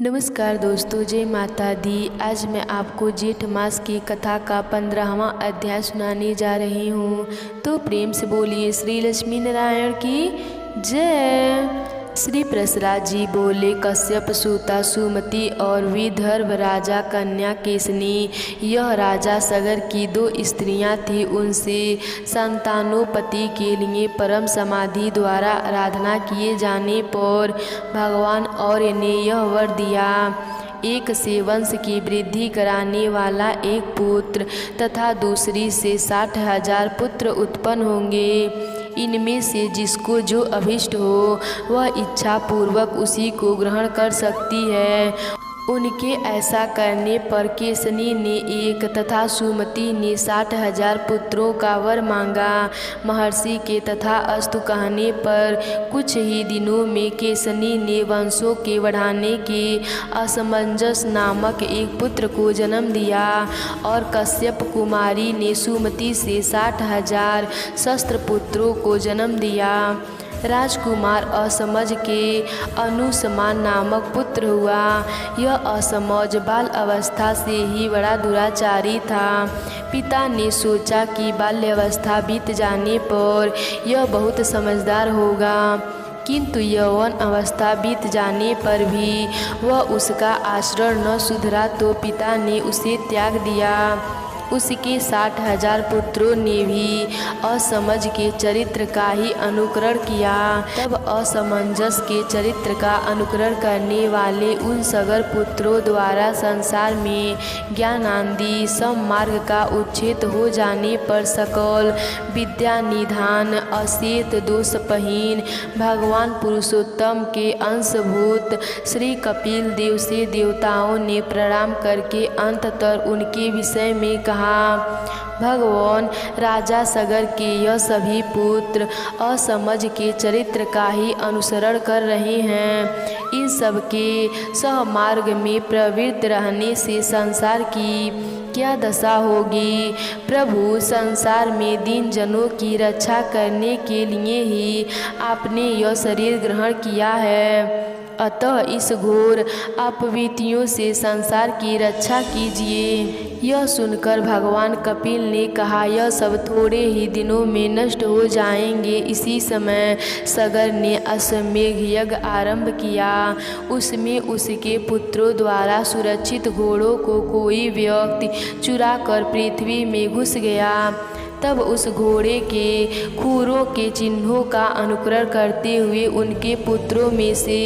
नमस्कार दोस्तों, जय माता दी। आज मैं आपको जेठ मास की कथा का 15वां अध्याय सुनाने जा रही हूँ। तो प्रेम से बोलिए श्री लक्ष्मी नारायण की जय। श्री प्रसराज जी बोले, कश्यप सूता सुमति और विदर्भ राजा कन्या केसनी, यह राजा सगर की 2 स्त्रियां थीं। उनसे संतानोपति के लिए परम समाधि द्वारा आराधना किए जाने पर भगवान और ने यह वर दिया, एक से वंश की वृद्धि कराने वाला एक पुत्र तथा दूसरी से 60,000 पुत्र उत्पन्न होंगे। इनमें से जिसको जो अभिष्ट हो वह इच्छा पूर्वक उसी को ग्रहण कर सकती है। उनके ऐसा करने पर केसनी ने 1 तथा सुमति ने 60,000 पुत्रों का वर मांगा। महर्षि के तथा अस्तु कहने पर कुछ ही दिनों में केसनी ने वंशों के बढ़ाने के असमंजस नामक एक पुत्र को जन्म दिया और कश्यप कुमारी ने सुमति से 60,000 शस्त्र पुत्रों को जन्म दिया। राजकुमार असमज के अनुसमान नामक पुत्र हुआ। यह असमज बाल अवस्था से ही बड़ा दुराचारी था। पिता ने सोचा कि बाल्यावस्था बीत जाने पर यह बहुत समझदार होगा, किंतु यौवन अवस्था बीत जाने पर भी वह उसका आचरण न सुधरा तो पिता ने उसे त्याग दिया। उसके 60,000 पुत्रों ने भी असमज के चरित्र का ही अनुकरण किया। तब असमंजस के चरित्र का अनुकरण करने वाले उन सगर पुत्रों द्वारा संसार में ज्ञानादि सब मार्ग का उच्छेद हो जाने पर सकल विद्या निधान अशेष दोषहीन भगवान पुरुषोत्तम के अंशभूत श्री कपिल देव से देवताओं ने प्रणाम करके अंततः उनके विषय में कहा, भगवान राजा सगर के यह सभी पुत्र असमज के चरित्र का ही अनुसरण कर रहे हैं। इन सब के सहमार्ग में प्रवृत्त रहने से संसार की क्या दशा होगी। प्रभु संसार में दीन जनों की रक्षा करने के लिए ही आपने यह शरीर ग्रहण किया है, अतः इस घोर अपवित्तियों से संसार की रक्षा कीजिए। यह सुनकर भगवान कपिल ने कहा, यह सब थोड़े ही दिनों में नष्ट हो जाएंगे। इसी समय सगर ने अश्वमेघ यज्ञ आरंभ किया। उसमें उसके पुत्रों द्वारा सुरक्षित घोड़ों को कोई व्यक्ति चुरा कर पृथ्वी में घुस गया। तब उस घोड़े के खुरों के चिन्हों का अनुकरण करते हुए उनके पुत्रों में से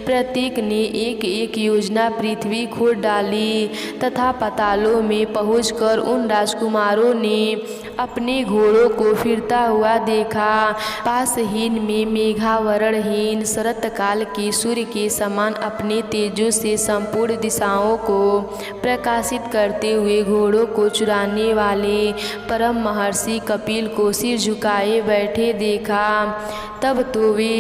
प्रत्येक ने एक एक योजना पृथ्वी खोद डाली तथा पातालों में पहुंचकर उन राजकुमारों ने अपने घोड़ों को फिरता हुआ देखा। पासहीन में मेघावरणहीन शरतकाल के सूर्य के समान अपने तेजों से संपूर्ण दिशाओं को प्रकाशित करते हुए घोड़ों को चुराने वाले परम महर्षि कपिल को सिर झुकाए बैठे देखा। तब तो वे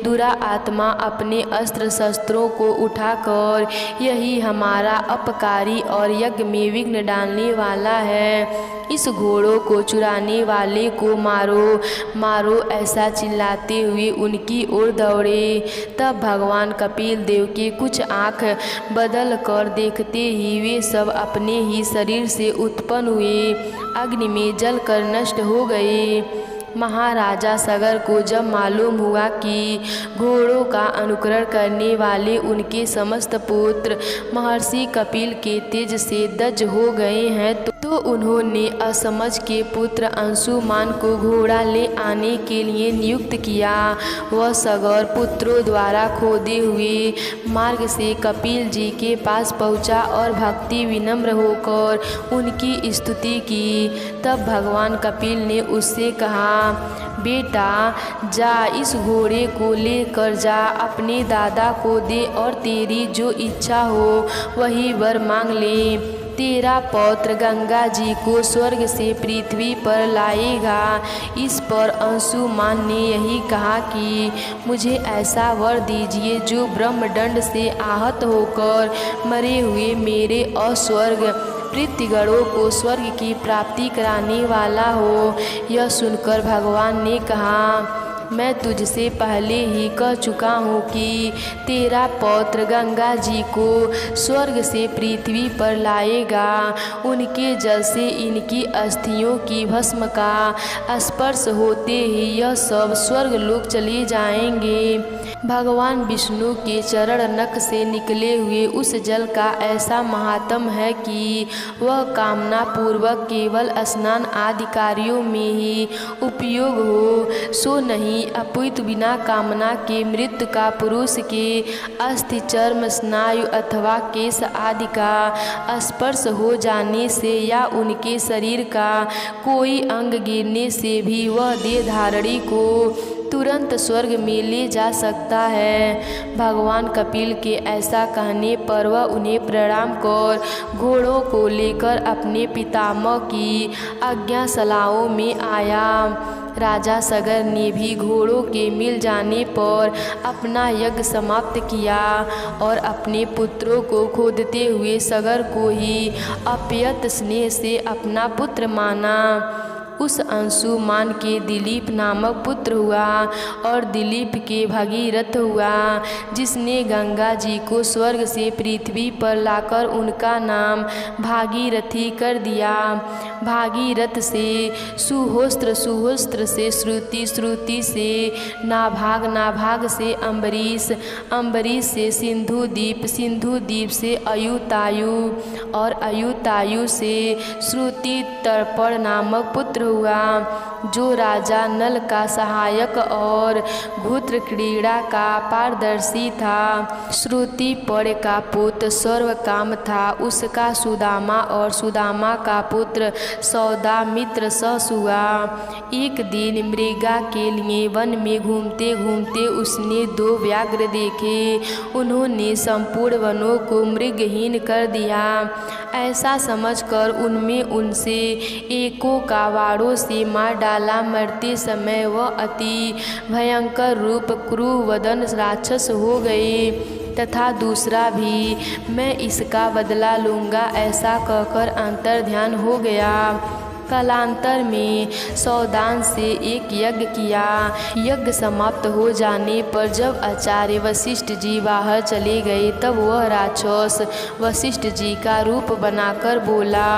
दुरा आत्मा अपने अस्त्र शस्त्रों को उठाकर, यही हमारा अपकारी और यज्ञ में विघ्न डालने वाला है, इस घोड़ों को चुराने वाले को मारो मारो ऐसा चिल्लाते हुए उनकी ओर दौड़े। तब भगवान कपिल देव के कुछ आँख बदल कर देखते ही वे सब अपने ही शरीर से उत्पन्न हुए अग्नि में जल कर नष्ट हो गए। महाराजा सगर को जब मालूम हुआ कि घोड़ों का अनुकरण करने वाले उनके समस्त पुत्र महर्षि कपिल के तेज से दज हो गए हैं तो उन्होंने असमज के पुत्र अंशुमान को घोड़ा ले आने के लिए नियुक्त किया। वह सगर पुत्रों द्वारा खोदे हुए मार्ग से कपिल जी के पास पहुंचा और भक्ति विनम्र होकर उनकी स्तुति की। तब भगवान कपिल ने उससे कहा, बेटा जा, इस घोड़े को लेकर जा, अपने दादा को दे और तेरी जो इच्छा हो वही वर मांग ले। तेरा पौत्र गंगा जी को स्वर्ग से पृथ्वी पर लाएगा। इस पर अंशुमान ने यही कहा कि मुझे ऐसा वर दीजिए जो ब्रह्मदंड से आहत होकर मरे हुए मेरे अस्वर्ग पृथ्वीगणों को स्वर्ग की प्राप्ति कराने वाला हो। यह सुनकर भगवान ने कहा, मैं तुझसे पहले ही कह चुका हूँ कि तेरा पौत्र गंगा जी को स्वर्ग से पृथ्वी पर लाएगा। उनके जल से इनकी अस्थियों की भस्म का स्पर्श होते ही यह सब स्वर्ग लोक चले जाएंगे। भगवान विष्णु के चरण नख से निकले हुए उस जल का ऐसा महात्म है कि वह कामना पूर्वक केवल स्नान आदि कार्यों में ही उपयोग हो, सो नहीं अपितु बिना कामना के मृत्यु का पुरुष के अस्थि चर्म स्नायु अथवा केश आदि का स्पर्श हो जाने से या उनके शरीर का कोई अंग गिरने से भी वह देह धारणी को तुरंत स्वर्ग में ले जा सकता है। भगवान कपिल के ऐसा कहने पर वह उन्हें प्रणाम कर घोड़ों को लेकर अपने पितामह की आज्ञाशालाओं में आया। राजा सगर ने भी घोड़ों के मिल जाने पर अपना यज्ञ समाप्त किया और अपने पुत्रों को खोदते हुए सगर को ही अप्यत स्नेह से अपना पुत्र माना। उस अंशुमान के दिलीप नामक पुत्र हुआ और दिलीप के भगीरथ हुआ, जिसने गंगा जी को स्वर्ग से पृथ्वी पर लाकर उनका नाम भागीरथी कर दिया। भागीरथ से सुहोस्त्र, सुहोस्त्र से श्रुति, श्रुति से नाभाग, नाभाग से अम्बरीश, अम्बरीश से सिंधुदीप, सिंधुदीप से अयुतायु और अयुतायु से श्रुति तर्पण नामक पुत्र हुआ, जो राजा नल का सहायक और घूत्र क्रीड़ा का पारदर्शी था। श्रुति पर का पुत्र सर्वकाम था, उसका सुदामा और सुदामा का पुत्र सौदामित्र सस हुआ। एक दिन मृगा के लिए वन में घूमते घूमते उसने 2 व्याघ्र देखे। उन्होंने संपूर्ण वनों को मृगहीन कर दिया। ऐसा समझकर उनमें उनसे एको का वाड़ों से मार डाला। मरते समय वह अति भयंकर रूप क्रूरवदन राक्षस हो गए तथा दूसरा भी मैं इसका बदला लूँगा ऐसा कहकर अंतर्ध्यान हो गया। कालांतर में सौदान से एक यज्ञ किया। यज्ञ समाप्त हो जाने पर जब आचार्य वशिष्ठ जी बाहर चले गए तब वह राक्षस वशिष्ठ जी का रूप बनाकर बोला,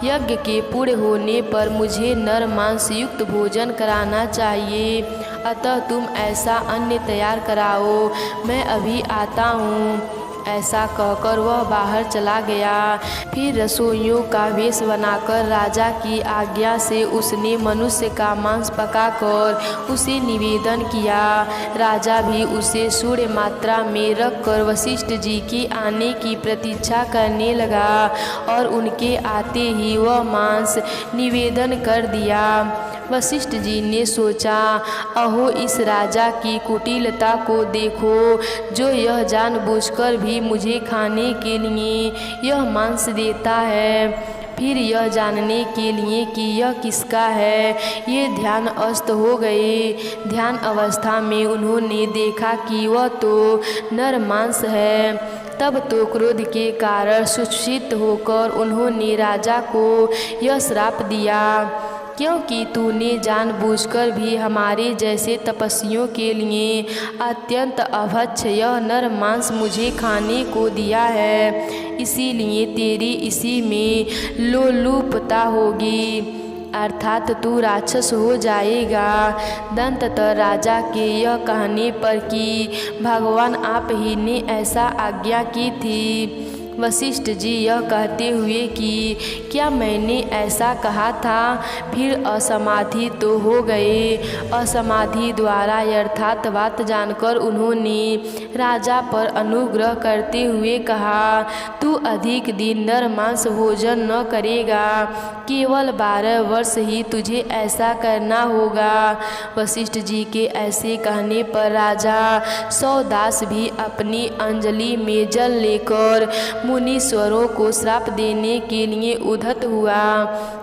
यज्ञ के पूर्ण होने पर मुझे नर मांस युक्त भोजन कराना चाहिए, अतः तुम ऐसा अन्न तैयार कराओ, मैं अभी आता हूँ। ऐसा कहकर वह बाहर चला गया। फिर रसोइयों का वेश बनाकर राजा की आज्ञा से उसने मनुष्य का मांस पकाकर उसे निवेदन किया। राजा भी उसे सूर्य मात्रा में रखकर वशिष्ठ जी के आने की प्रतीक्षा करने लगा और उनके आते ही वह मांस निवेदन कर दिया। वशिष्ठ जी ने सोचा, अहो इस राजा की कुटिलता को देखो, जो यह जानबूझकर भी मुझे खाने के लिए यह मांस देता है। फिर यह जानने के लिए कि यह किसका है, ये ध्यान अस्त हो गए। ध्यान अवस्था में उन्होंने देखा कि वह तो नर मांस है। तब तो क्रोध के कारण सुक्षित होकर उन्होंने राजा को यह श्राप दिया, क्योंकि तूने जानबूझकर भी हमारे जैसे तपस्वियों के लिए अत्यंत अभक्ष्य यह नर मांस मुझे खाने को दिया है, इसीलिए तेरी इसी में लोलुपता होगी, अर्थात तू राक्षस हो जाएगा। दंततः राजा के यह कहने पर कि भगवान आप ही ने ऐसा आज्ञा की थी, वशिष्ठ जी यह कहते हुए कि क्या मैंने ऐसा कहा था, फिर असमाधि तो हो गए। असमाधि द्वारा यथार्थ बात जानकर उन्होंने राजा पर अनुग्रह करते हुए कहा, तू अधिक दिन नर मांस भोजन न करेगा, केवल 12 वर्ष ही तुझे ऐसा करना होगा। वशिष्ठ जी के ऐसे कहने पर राजा सौदास भी अपनी अंजलि में जल लेकर मुनीश्वरों को श्राप देने के लिए उद्धत हुआ,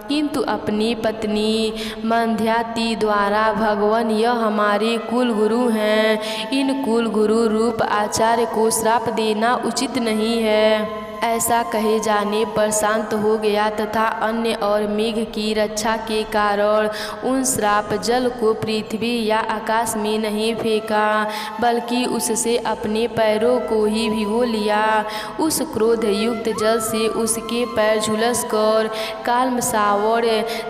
किंतु अपनी पत्नी मंध्याती द्वारा भगवान यह हमारे कुल गुरु हैं, इन कुल गुरु रूप आचार्य को श्राप देना उचित नहीं है। ऐसा कहे जाने पर शांत हो गया तथा अन्न और मेघ की रक्षा के कारण उन श्राप जल को पृथ्वी या आकाश में नहीं फेंका, बल्कि उससे अपने पैरों को ही भिगो लिया। उस क्रोध युक्त जल से उसके पैर झुलस कर कालमसावर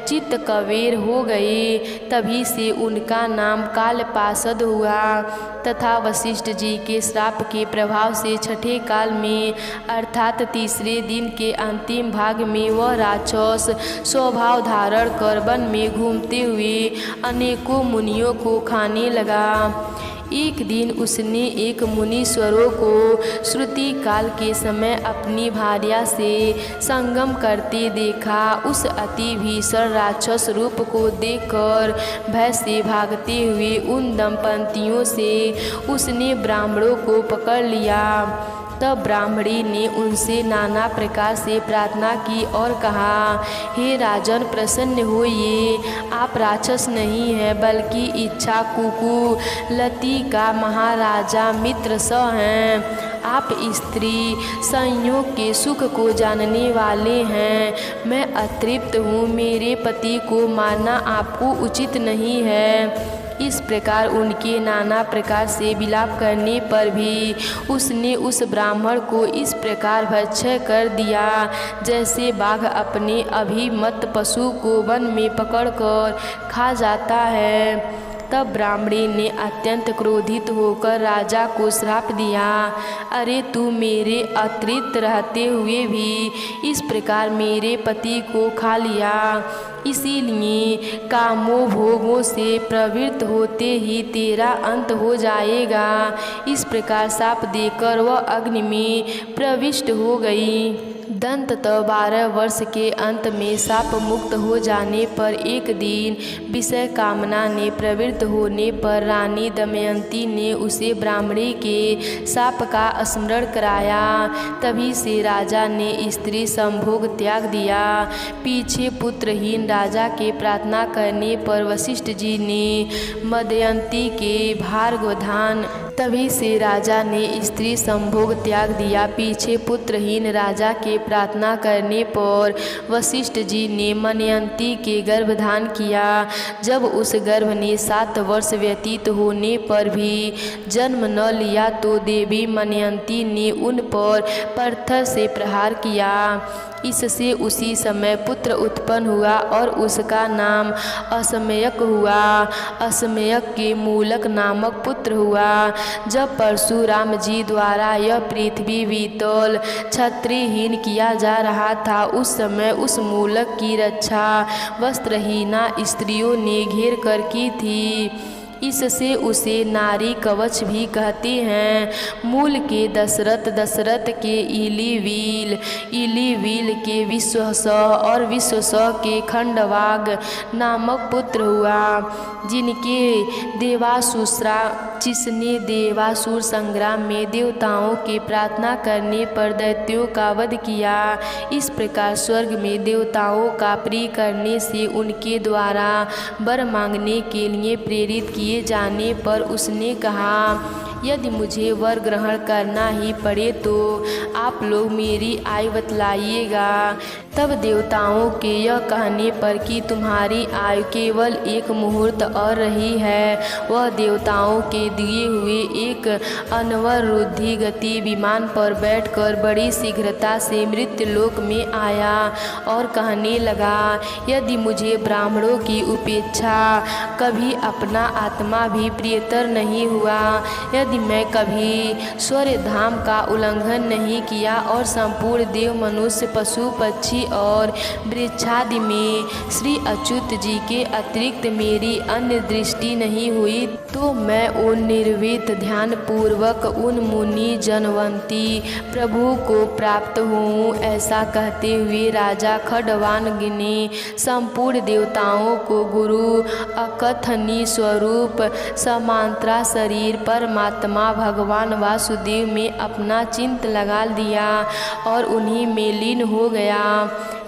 चित्त कवेर हो गए। तभी से उनका नाम कालपासद हुआ तथा वशिष्ठ जी के श्राप के प्रभाव से छठे काल में अर्थात तीसरे दिन के अंतिम भाग में वह राक्षस स्वभाव धारण कर वन में घूमते हुए अनेकों मुनियों को खाने लगा। एक दिन उसने एक मुनीश्वरों को श्रुति काल के समय अपनी भार्या से संगम करते देखा। उस अति भीषण राक्षस रूप को देखकर भय से भागते हुए उन दंपतियों से उसने ब्राह्मणों को पकड़ लिया। तब ब्राह्मणी ने उनसे नाना प्रकार से प्रार्थना की और कहा, हे राजन, प्रसन्न होइए, आप राक्षस नहीं हैं बल्कि इच्छाकुकु लती का महाराजा मित्र स हैं। आप स्त्री संयोग के सुख को जानने वाले हैं। मैं अतृप्त हूँ, मेरे पति को मारना आपको उचित नहीं है। इस प्रकार उनके नाना प्रकार से विलाप करने पर भी उसने उस ब्राह्मण को इस प्रकार भक्षय कर दिया जैसे बाघ अपने अभिमत पशु को वन में पकड़कर खा जाता है। तब ब्राह्मणी ने अत्यंत क्रोधित होकर राजा को श्राप दिया, अरे तू मेरे अतृप्त रहते हुए भी इस प्रकार मेरे पति को खा लिया, इसीलिए कामोभोगों से प्रवृत्त होते ही तेरा अंत हो जाएगा। इस प्रकार शाप देकर वह अग्नि में प्रविष्ट हो गई। दंततः 12 वर्ष के अंत में शाप मुक्त हो जाने पर एक दिन विषय कामना ने प्रवृत्त होने पर रानी दमयंती ने उसे ब्राह्मणी के शाप का स्मरण कराया। तभी से राजा ने स्त्री संभोग त्याग दिया। पीछे पुत्रहीन राजा के प्रार्थना करने पर वशिष्ठ जी ने मदयंती के भार्गवधान तभी से राजा ने स्त्री संभोग त्याग दिया। पीछे पुत्रहीन राजा के प्रार्थना करने पर वशिष्ठ जी ने मदयंती के गर्भधान किया। जब उस गर्भ ने 7 वर्ष व्यतीत होने पर भी जन्म न लिया तो देवी मदयंती ने उन पर पत्थर से प्रहार किया। इससे उसी समय पुत्र उत्पन्न हुआ और उसका नाम असमयक हुआ। असमयक के मूलक नामक पुत्र हुआ। जब परशुराम जी द्वारा यह पृथ्वी वितल क्षत्रियहीन किया जा रहा था, उस समय उस मूलक की रक्षा वस्त्रहीना स्त्रियों ने घेर कर की थी। इससे उसे नारी कवच भी कहते हैं। मूल के दशरथ, दशरथ के इलीवील, इलीवील के विश्वस और विश्वस के खंडवाग नामक पुत्र हुआ, जिनके जिसने देवासुर संग्राम में देवताओं के प्रार्थना करने पर दैत्यों का वध किया। इस प्रकार स्वर्ग में देवताओं का प्रिय करने से उनके द्वारा वर मांगने के लिए प्रेरित किए जाने पर उसने कहा, यदि मुझे वर ग्रहण करना ही पड़े तो आप लोग मेरी आयु बतलाइएगा। तब देवताओं के यह कहने पर कि तुम्हारी आयु केवल 1 मुहूर्त और रही है, वह देवताओं के दिए हुए एक अनवरुद्धि गति विमान पर बैठकर बड़ी शीघ्रता से मृत्युलोक में आया और कहने लगा, यदि मुझे ब्राह्मणों की उपेक्षा कभी अपना आत्मा भी प्रियतर नहीं हुआ, यदि मैं कभी स्वर्ग धाम का उल्लंघन नहीं किया और संपूर्ण देव, मनुष्य, पशु, पक्षी और वृक्षादि में श्री अच्युत जी के अतिरिक्त मेरी अन्य दृष्टि नहीं हुई, तो मैं उन निर्वित ध्यान पूर्वक उन मुनि जनवंती प्रभु को प्राप्त हूँ। ऐसा कहते हुए राजा खड्गवान ने संपूर्ण देवताओं को गुरु अकथनीय स्वरूप समांतरा शरीर परमात्मा भगवान वासुदेव में अपना चित्त लगा दिया और उन्हीं में लीन हो गया।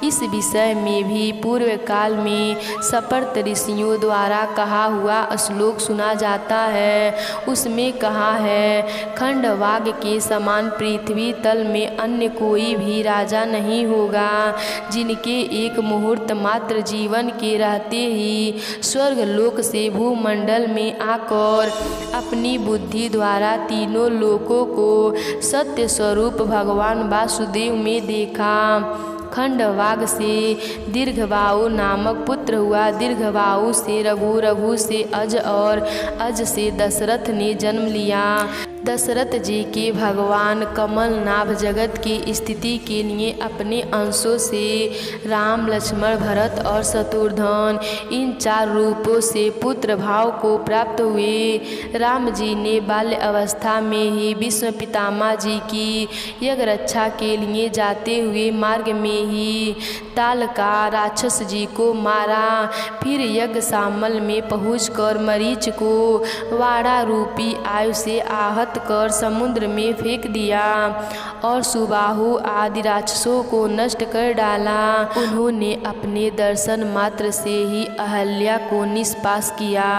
इस विषय में भी पूर्व काल में सपर्त ऋषियों द्वारा कहा हुआ श्लोक सुना जाता है। उसमें कहा है, खंडवाग के समान पृथ्वी तल में अन्य कोई भी राजा नहीं होगा, जिनके एक मुहूर्त मात्र जीवन के रहते ही स्वर्ग लोक से भूमंडल में आकर अपनी बुद्धि द्वारा तीनों लोकों को सत्य स्वरूप भगवान वासुदेव में देखा। खंडवाग से दीर्घवायु नामक पुत्र हुआ, दीर्घवायु से रघु, रघु से अज और अज से दशरथ ने जन्म लिया। दशरथ जी के भगवान कमलनाभ जगत की स्थिति के लिए अपने अंशों से राम, लक्ष्मण, भरत और शत्रुघ्न इन 4 रूपों से पुत्र भाव को प्राप्त हुए। राम जी ने बाल्य अवस्था में ही विश्व पितामह जी की यज्ञ रक्षा के लिए जाते हुए मार्ग में ही तालका राक्षस जी को मारा। फिर यज्ञ सामल में पहुंचकर मरीच को वाड़ा रूपी आयु से आहत कर समुद्र में फेंक दिया और सुबाहु आदि राक्षसों को नष्ट कर डाला। उन्होंने अपने दर्शन मात्र से ही अहल्या को निष्पास किया।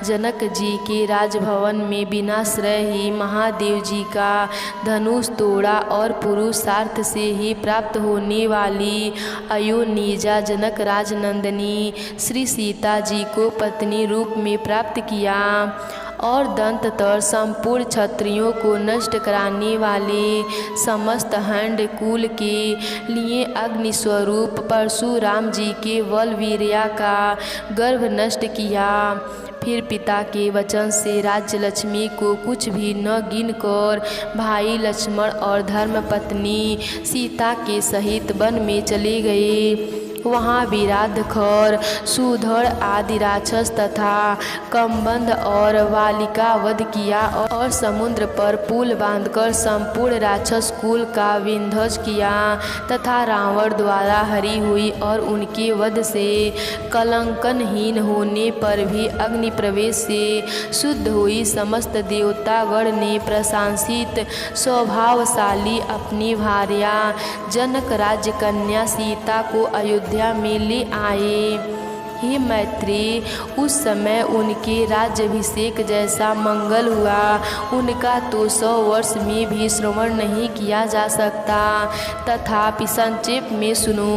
जनक जी के राजभवन में विनाश्रय ही महादेव जी का धनुष तोड़ा और पुरुषार्थ से ही प्राप्त होने वाली अयोनिजा जनक राजनंदिनी श्री सीता जी को पत्नी रूप में प्राप्त किया और दंततर संपूर्ण क्षत्रियों को नष्ट कराने वाले समस्त हंड कुल के लिए अग्निस्वरूप परशुराम जी के बलवीर्या का गर्भ नष्ट किया। फिर पिता के वचन से राज्य लक्ष्मी को कुछ भी न गिनकर भाई लक्ष्मण और धर्मपत्नी सीता के सहित वन में चले गए। वहाँ विराध, खर, सुधड़ आदि राक्षस तथा कम्बंध और वालिका वध किया और समुद्र पर पुल बांधकर संपूर्ण राक्षस कुल का विध्वंस किया तथा रावण द्वारा हरी हुई और उनके वध से कलंकनहीन होने पर भी अग्नि प्रवेश से शुद्ध हुई समस्त देवतागण ने प्रशंसित स्वभावशाली अपनी भार्या जनक राज्य कन्या सीता को अयोध्या में ले आए। हे मैत्री, उस समय उनके राज्याभिषेक जैसा मंगल हुआ उनका तो 100 वर्ष में भी श्रवण नहीं किया जा सकता। तथापि संक्षेप में सुनो।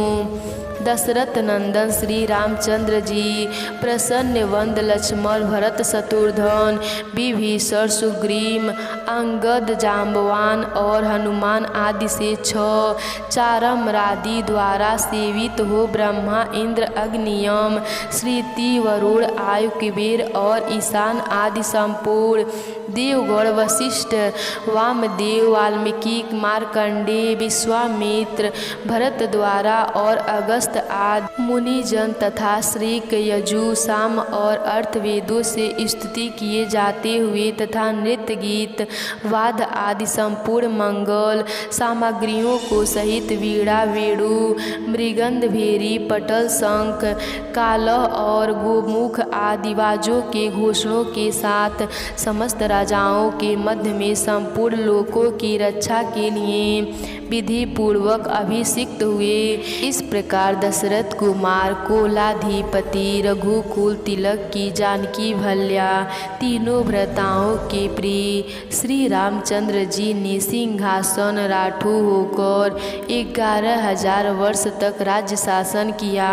दशरथ नंदन श्री रामचंद्र जी प्रसन्न वंद लक्ष्मण, भरत, शत्रुघ्न, विभीषण, सुग्रीव, अंगद, जाम्बवान और हनुमान आदि से 6 चारमरादि द्वारा सेवित हो ब्रह्मा, इंद्र, अग्नियम, श्रुति, वरुण, आयु, कुबेर और ईशान आदि संपूर्ण देवगण, वशिष्ठ, वामदेव, वाल्मीकि, मार्कंडेय, विश्वामित्र, भरत द्वारा और अगस्त आदि मुनिजन तथा श्रीक, यजु, साम और अर्थवेदों से स्तुति किए जाते हुए तथा नृत्य, गीत, वाद्य आदि संपूर्ण मंगल सामग्रियों को सहित वीणा, वेणु, मृगंध, भेरी, पटल, शंख, कालह और गोमुख आदि बाजों के घोषणों के साथ समस्त राजाओं के मध्य में संपूर्ण लोकों की रक्षा के लिए विधि पूर्वक अभिषिक्त हुए। इस प्रकार दशरथ कुमार, कोलाधिपति, रघुकुल तिलक की जानकी भल्या तीनों भ्राताओं के प्रिय श्री रामचंद्र जी ने सिंहासन राठू होकर 11,000 वर्ष तक राज्य शासन किया।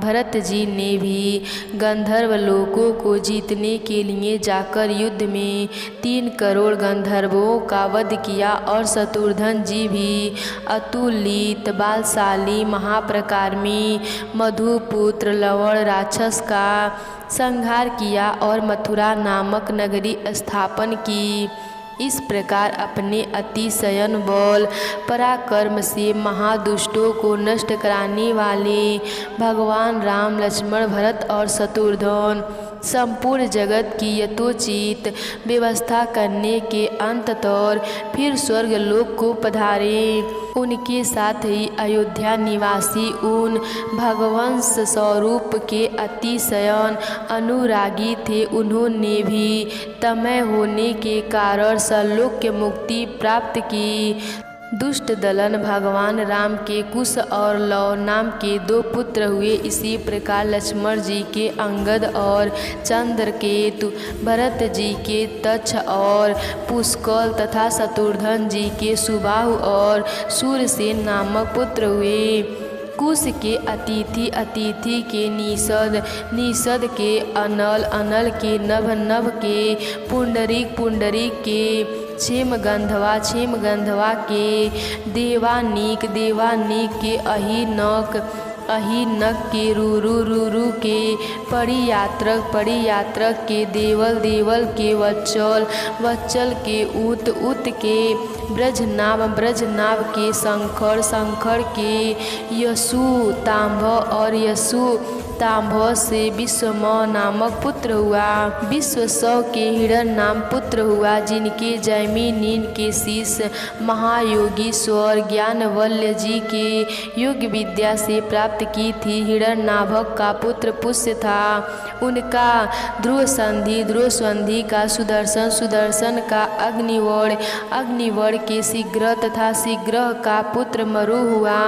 भरत जी ने भी गंधर्व लोकों को जीतने के लिए जाकर युद्ध में 3 करोड़ गंधर्वों का वध किया और शत्रुघ्न जी भी अतुलित बलशाली महाप्रकारमी मधुपुत्र लवण राक्षस का संहार किया और मथुरा नामक नगरी स्थापन की। इस प्रकार अपने अतिशयन बल पराक्रम से महादुष्टों को नष्ट कराने वाले भगवान राम, लक्ष्मण, भरत और शत्रुघ्न संपूर्ण जगत की यथोचित व्यवस्था करने के अंततोर फिर स्वर्ग लोक को पधारे। उनके साथ ही अयोध्या निवासी उन भगवंश स्वरूप के अतिशयन अनुरागी थे। उन्होंने भी तमय होने के कारण सर्वलोक मुक्ति प्राप्त की दुष्ट दलन भगवान राम के कुश और लव नाम के 2 पुत्र हुए। इसी प्रकार लक्ष्मण जी के अंगद और चंद्रकेतु, भरत जी के तक्ष और पुष्कल तथा शत्रुघ्न जी के सुबाहु और सूरसेन नामक पुत्र हुए। कुश के अतिथि, अतिथि के निषद, निषद के अनल, अनल के नभ, नभ के पुंडरीक, पुंडरीक के क्षेमगंधवा, क्षेमगंधवा के देवानीक, देवानीक के अहिनक, अहिनक के रुरु, रुरु के परियात्रक, परियात्रक के देवल, देवल के वत्सल, वत्सल के उत, उत के ब्रजनाभ, ब्रजनाभ के शंकर, शंकर के यशु तांभ और यशु तांभ से विश्वम नामक पुत्र हुआ। विश्वसव के हिरण नाम पुत्र हुआ, जिनके जैमिनीन के शिष्य महायोगीश्वर ज्ञानवल्य जी के योग विद्या से प्राप्त की थी। हिरण्यनाभक का पुत्र पुष्य था, उनका ध्रुव संधि, ध्रुव संधि का सुदर्शन, सुदर्शन का अग्निवर्ण, अग्निवर्ण के शीघ्र तथा शीघ्र का पुत्र मरु हुआ,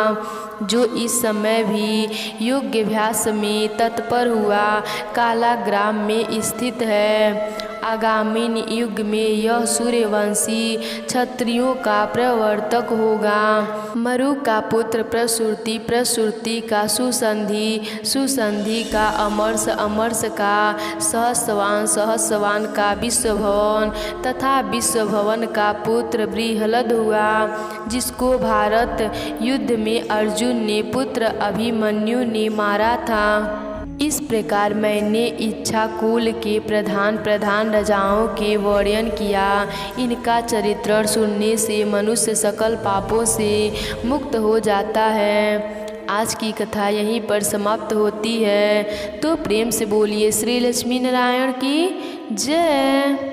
जो इस समय भी योगाभ्यास में तत्पर हुआ, कालाग्राम में स्थित है। आगामी युग में यह सूर्यवंशी क्षत्रियों का प्रवर्तक होगा। मरु का पुत्र प्रसूति, प्रसूति का सुसंधि, सुसंधि का अमरस, अमरस का सहस्वान, सहस्वान का विश्वभवन तथा विश्वभवन का पुत्र बृहलद हुआ, जिसको भारत युद्ध में अर्जुन ने पुत्र अभिमन्यु ने मारा था। इस प्रकार मैंने इच्छा कुल के प्रधान प्रधान राजाओं के वर्णन किया। इनका चरित्र सुनने से मनुष्य सकल पापों से मुक्त हो जाता है। आज की कथा यहीं पर समाप्त होती है। तो प्रेम से बोलिए श्री लक्ष्मी नारायण की जय।